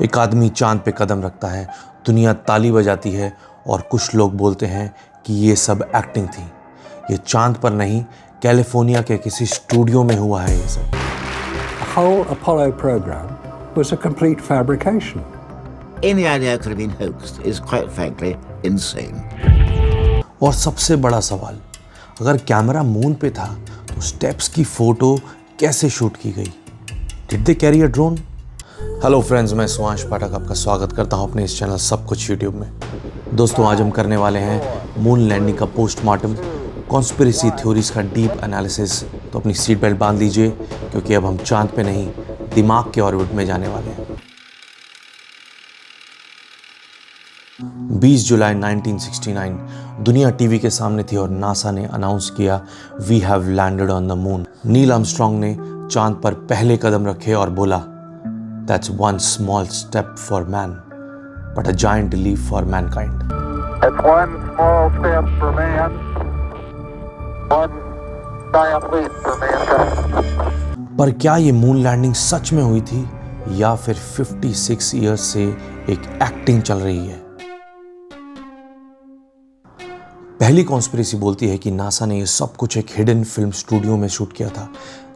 एक आदमी चांद पे कदम रखता है, दुनिया ताली बजाती है और कुछ लोग बोलते हैं कि ये सब एक्टिंग थी। ये चांद पर नहीं, कैलिफोर्निया के किसी स्टूडियो में हुआ है ये सब। The whole Apollo program was a complete fabrication. Any idea could have been hoaxed is quite frankly insane. और सबसे बड़ा सवाल, अगर कैमरा मून पे था तो स्टेप्स की फोटो कैसे शूट की गई? Did they carry a drone? Hello friends, मैं सुभाष पाठक आपका स्वागत करता हूं अपने इस चैनल सब कुछ यूट्यूब में। दोस्तों, आज हम करने वाले हैं मून लैंडिंग का पोस्टमार्टम, कॉन्स्पिरेसी थ्योरीज का डीप एनालिसिस। तो अपनी सीट बेल्ट बांध लीजिए, क्योंकि अब हम चांद पे नहीं, दिमाग के ऑर्बिट में जाने वाले हैं। 20 जुलाई 1969 दुनिया टीवी के सामने थी और नासा ने अनाउंस किया, we have landed on the moon. Neil Armstrong ने चांद पर पहले कदम रखे और बोला, That's one small step for man, but a giant leap for mankind. It's one small step for man, one giant leap for mankind. पर क्या ये मून लैंडिंग सच में हुई थी या फिर 56 इयर्स से एक एक्टिंग चल रही है? पहली कॉन्स्पिरेसी बोलती है कि नासा ने ये सब कुछ एक हिडन फिल्म स्टूडियो में शूट किया था,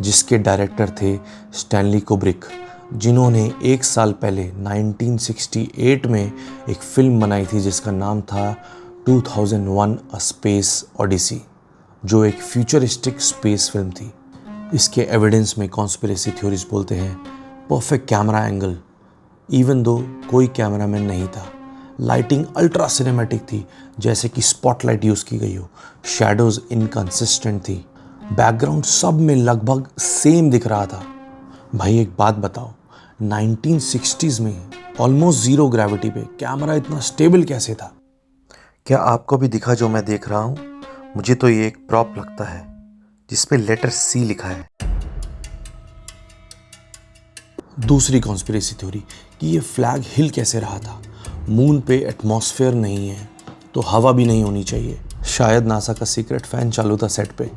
जिसके डायरेक्टर थे स्टैनली कुब्रिक, जिन्होंने एक साल पहले 1968 में एक फिल्म बनाई थी जिसका नाम था 2001 अ स्पेस ओडिसी, जो एक फ्यूचरिस्टिक स्पेस फिल्म थी। इसके एविडेंस में कॉन्स्पिरेसी थ्योरीज बोलते हैं perfect camera angle, even though कोई कैमरामैन नहीं था। लाइटिंग अल्ट्रा सिनेमैटिक थी, जैसे कि स्पॉटलाइट यूज़ की गई हो। शैडोज इनकंसिस्टेंट थी। बैकग्राउंड सब में लगभग सेम दिख रहा था। भाई एक बात बताओ, 1960s में ऑलमोस्ट जीरो ग्रेविटी पे कैमरा इतना स्टेबल कैसे था? क्या आपको भी दिखा जो मैं देख रहा हूँ? मुझे तो ये एक प्रॉप लगता है जिस पे लेटर C लिखा है। दूसरी कॉन्स्पिरेसी थ्योरी कि ये फ्लैग हिल कैसे रहा था। मून पे एटमॉस्फेयर नहीं है तो हवा भी नहीं होनी चाहिए। शायद नासा का सीक्रेट फैन चालू था सेट पे।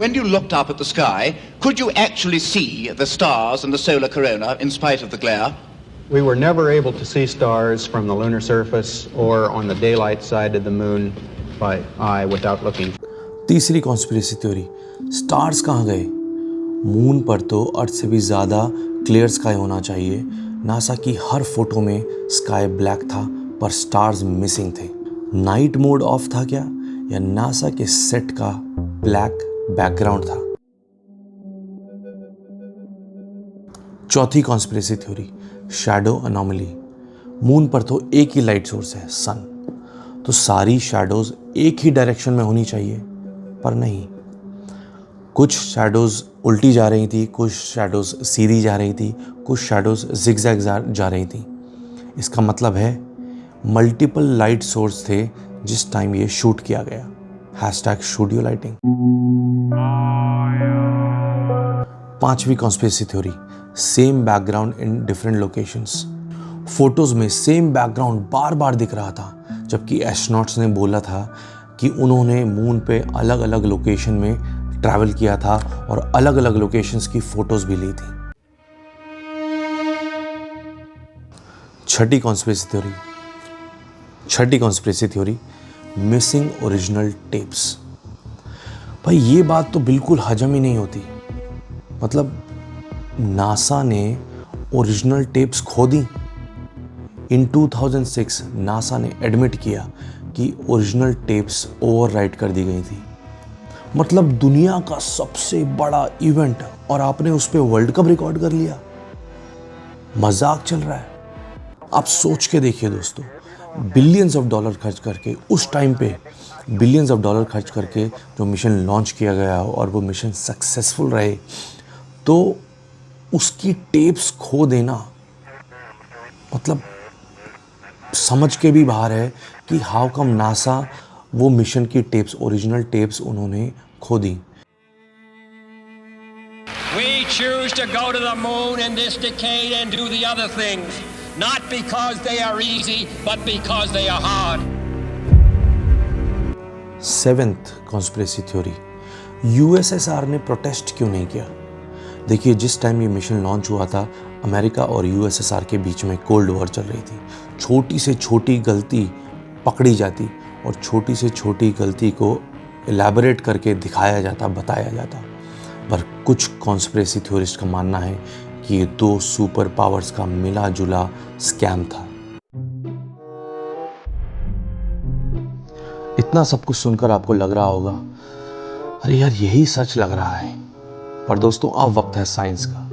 When you looked up at the sky, could you actually see the stars and the solar corona in spite of the glare? We were never able to see stars from the lunar surface or on the daylight side of the moon by eye without looking. तीसरी conspiracy theory, stars कहाँ गए? Moon पर तो अर्थ से भी ज़्यादा clear sky होना चाहिए। नासा की हर फोटो में स्काई ब्लैक था, पर स्टार्स मिसिंग थे। नाइट मोड ऑफ था क्या, या नासा के सेट का ब्लैक बैकग्राउंड था? चौथी conspiracy theory, shadow anomaly. Moon पर तो एक ही लाइट सोर्स है, सन, तो सारी शैडोज एक ही डायरेक्शन में होनी चाहिए, पर नहीं। कुछ शैडोज उल्टी जा रही थी, कुछ शैडोज सीधी जा रही थी, कुछ शैडोज जिगजैग जा रही थी। इसका मतलब है मल्टीपल लाइट सोर्स थे जिस टाइम ये शूट किया गया। #Studio lighting. पांचवी conspiracy theory, same background in different locations. Photos में सेम बैकग्राउंड बार बार दिख रहा था, जबकि एस्ट्रोनॉट्स ने बोला था कि उन्होंने मून पे अलग अलग लोकेशन में ट्रैवल किया था और अलग अलग लोकेशंस की फोटोज भी ली थी। छठी conspiracy theory, missing original tapes. भाई ये बात तो बिल्कुल हजम ही नहीं होती। मतलब नासा ने ओरिजिनल टेप्स खो दी। इन 2006 नासा ने एडमिट किया कि ओरिजिनल टेप्स ओवरराइट कर दी गई थी। मतलब दुनिया का सबसे बड़ा इवेंट और आपने उस पर वर्ल्ड कप रिकॉर्ड कर लिया। मजाक चल रहा है? आप सोच के देखिए दोस्तों, बिलियंस ऑफ डॉलर खर्च करके, उस टाइम पे बिलियंस ऑफ डॉलर खर्च करके जो मिशन लॉन्च किया गया और वो मिशन सक्सेसफुल रहे, तो उसकी टेप्स खो देना मतलब समझ के भी बाहर है कि हाउ कम नासा वो मिशन की टेप्स, ओरिजिनल टेप्स उन्होंने खो दी। We choose to go to the moon in this decade and do the other things, not because they are easy, but because they are hard. Seventh conspiracy theory, USSR ने protest क्यों नहीं किया? देखिए, जिस time ये mission launch हुआ था, America और यूएसएसआर के बीच में कोल्ड वॉर चल रही थी। छोटी से छोटी गलती पकड़ी जाती और छोटी से छोटी गलती को एलैबोरेट करके दिखाया जाता, बताया जाता। पर कुछ कॉन्स्पिरेसी थ्योरिस्ट का मानना है कि ये दो सुपर पावर्स का मिला जुला स्कैम था। इतना सब कुछ सुनकर आपको लग रहा होगा, अरे यार यही सच लग रहा है। पर दोस्तों, अब वक्त है साइंस का।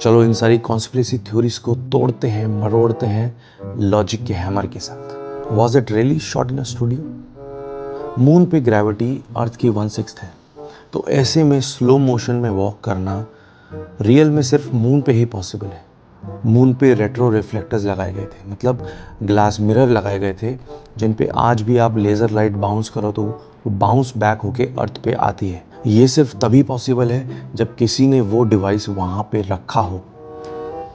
चलो इन सारी कॉन्स्पिरेसी थ्योरीज को तोड़ते हैं, मरोड़ते हैं लॉजिक के हैमर के साथ। Was it really shot in a studio? Moon पे ग्रेविटी अर्थ की 1/6 है, तो ऐसे में स्लो मोशन में वॉक करना रियल में सिर्फ मून पे ही पॉसिबल है। मून पे रेट्रो रिफ्लेक्टर्स लगाए गए थे, मतलब ग्लास मिरर लगाए गए थे, जिन पे आज भी आप लेज़र लाइट बाउंस करो तो वो बाउंस बैक होके अर्थ पे आती है। ये सिर्फ तभी पॉसिबल है जब किसी ने वो डिवाइस वहाँ पे रखा हो।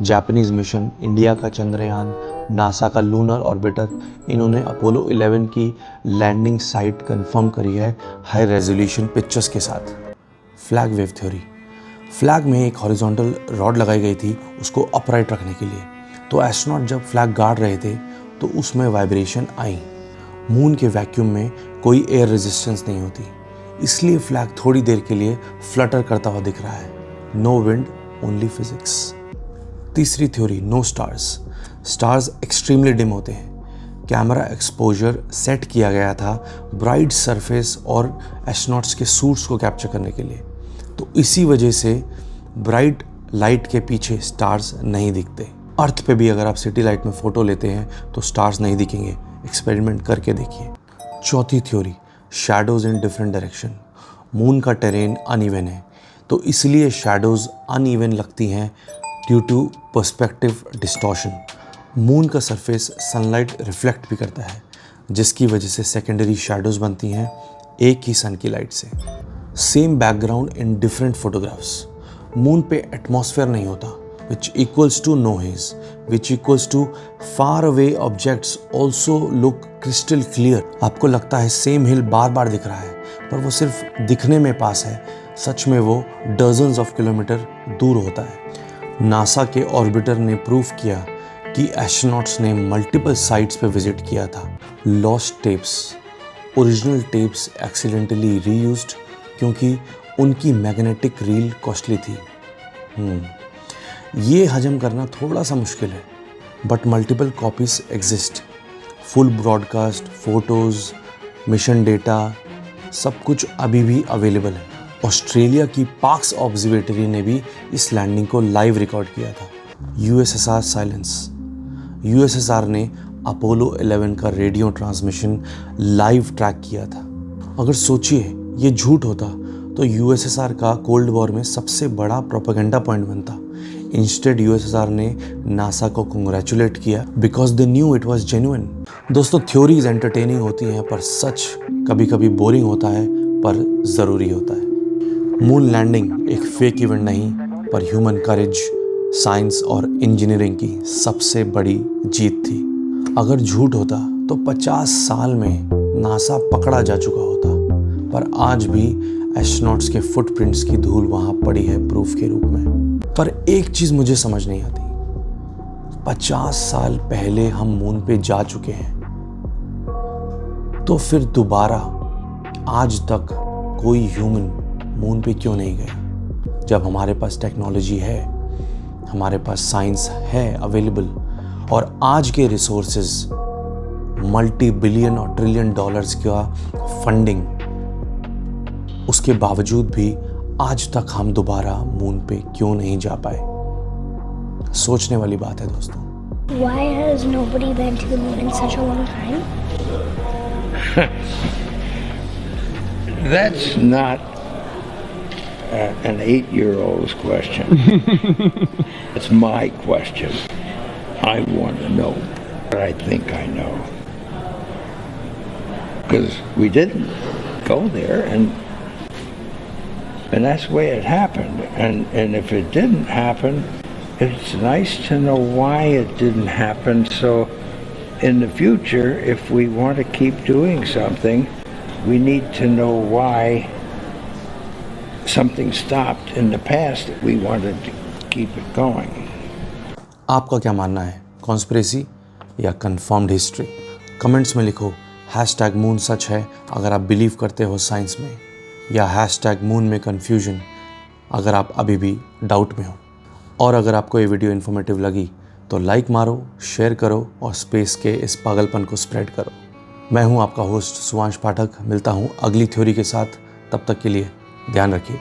जापानीज मिशन, इंडिया का चंद्रयान, नासा का लूनर ऑर्बिटर, इन्होंने अपोलो 11 की लैंडिंग साइट कंफर्म करी है हाई रेजोल्यूशन पिक्चर्स के साथ। Flag wave theory. फ्लैग में एक हॉरिजॉन्टल रॉड लगाई गई थी उसको अपराइट रखने के लिए, तो एस्ट्रोनॉट जब फ्लैग गाड़ रहे थे तो उसमें वाइब्रेशन आई। मून के वैक्यूम में कोई एयर रेजिस्टेंस नहीं होती, इसलिए फ्लैग थोड़ी देर के लिए फ्लटर करता हुआ दिख रहा है। No wind, only physics. तीसरी theory, no stars. Stars extremely dim होते हैं। कैमरा एक्सपोजर सेट किया गया था ब्राइट सरफेस और एस्ट्रोनॉट्स के सूट्स को कैप्चर करने के लिए, तो इसी वजह से ब्राइट लाइट के पीछे स्टार्स नहीं दिखते। अर्थ पे भी अगर आप सिटी लाइट में फ़ोटो लेते हैं तो स्टार्स नहीं दिखेंगे, एक्सपेरिमेंट करके देखिए। चौथी theory, shadows in different direction. Moon का टेरेन अनइवन है, तो इसलिए शैडोज़ अनइवन लगती हैं due to perspective distortion. Moon का सरफेस सनलाइट रिफ्लेक्ट भी करता है, जिसकी वजह से सेकेंडरी शैडोज़ बनती हैं एक ही सन की लाइट से। Same background in different photographs. Moon पे एटमॉस्फेयर नहीं होता, which equals to no haze, which equals to far away objects also look crystal clear। आपको लगता है सेम हिल बार बार दिख रहा है, पर वो सिर्फ दिखने में पास है, सच में वो डजन्स ऑफ किलोमीटर दूर होता है। नासा के ऑर्बिटर ने प्रूव किया कि एस्ट्रोनॉट्स ने मल्टीपल साइट्स पे विजिट किया था। Lost tapes, original tapes accidentally reused क्योंकि उनकी मैग्नेटिक रील कॉस्टली थी। ये हजम करना थोड़ा सा मुश्किल है, but multiple copies exist. Full broadcast, photos, mission data, सब कुछ अभी भी अवेलेबल है। ऑस्ट्रेलिया की पार्क्स ऑब्जर्वेटरी ने भी इस लैंडिंग को लाइव रिकॉर्ड किया था। USSR silence. यूएसएसआर ने अपोलो 11 का रेडियो ट्रांसमिशन लाइव ट्रैक किया था। अगर सोचिए ये झूठ होता तो यूएसएसआर का कोल्ड वॉर में सबसे बड़ा प्रोपेगेंडा पॉइंट बनता। इंस्टेड यूएसएसआर ने नासा को कंग्रेचुलेट किया because they knew it was genuine. दोस्तों, थ्योरीज एंटरटेनिंग होती हैं, पर सच कभी कभी बोरिंग होता है, पर ज़रूरी होता है। मून लैंडिंग एक फेक इवेंट नहीं, पर ह्यूमन करेज, साइंस और इंजीनियरिंग की सबसे बड़ी जीत थी। अगर झूठ होता तो 50 साल में नासा पकड़ा जा चुका होता, पर आज भी एस्ट्रोनॉट्स के फुटप्रिंट्स की धूल वहाँ पड़ी है प्रूफ के रूप में। पर एक चीज़ मुझे समझ नहीं आती, 50 साल पहले हम मून पे जा चुके हैं, तो फिर दोबारा आज तक कोई ह्यूमन मून पे क्यों नहीं गया? जब हमारे पास टेक्नोलॉजी है, हमारे पास साइंस है अवेलेबल, और आज के रिसोर्सेज मल्टी बिलियन और ट्रिलियन डॉलर्स का फंडिंग, उसके बावजूद भी आज तक हम दोबारा मून पे क्यों नहीं जा पाए? सोचने वाली बात है दोस्तों। Why has nobody been to the moon in such a long time? That's not an 8-year-old's question. It's my question. I want to know what I think I know. Because we didn't go there, and that's the way it happened. And if it didn't happen, it's nice to know why it didn't happen. So in the future, if we want to keep doing something, we need to know why something stopped in the past that we wanted to keep it going. आपका क्या मानना है, conspiracy या confirmed history? Comments में लिखो #moon सच है अगर आप बिलीव करते हो साइंस में, या #मून में कन्फ्यूजन अगर आप अभी भी डाउट में हो। और अगर आपको ये वीडियो इन्फॉर्मेटिव लगी तो लाइक मारो, शेयर करो और स्पेस के इस पागलपन को स्प्रेड करो। मैं हूँ आपका होस्ट सुवांश पाठक, मिलता हूँ अगली थ्योरी के साथ। तब तक के लिए ध्यान रखिए।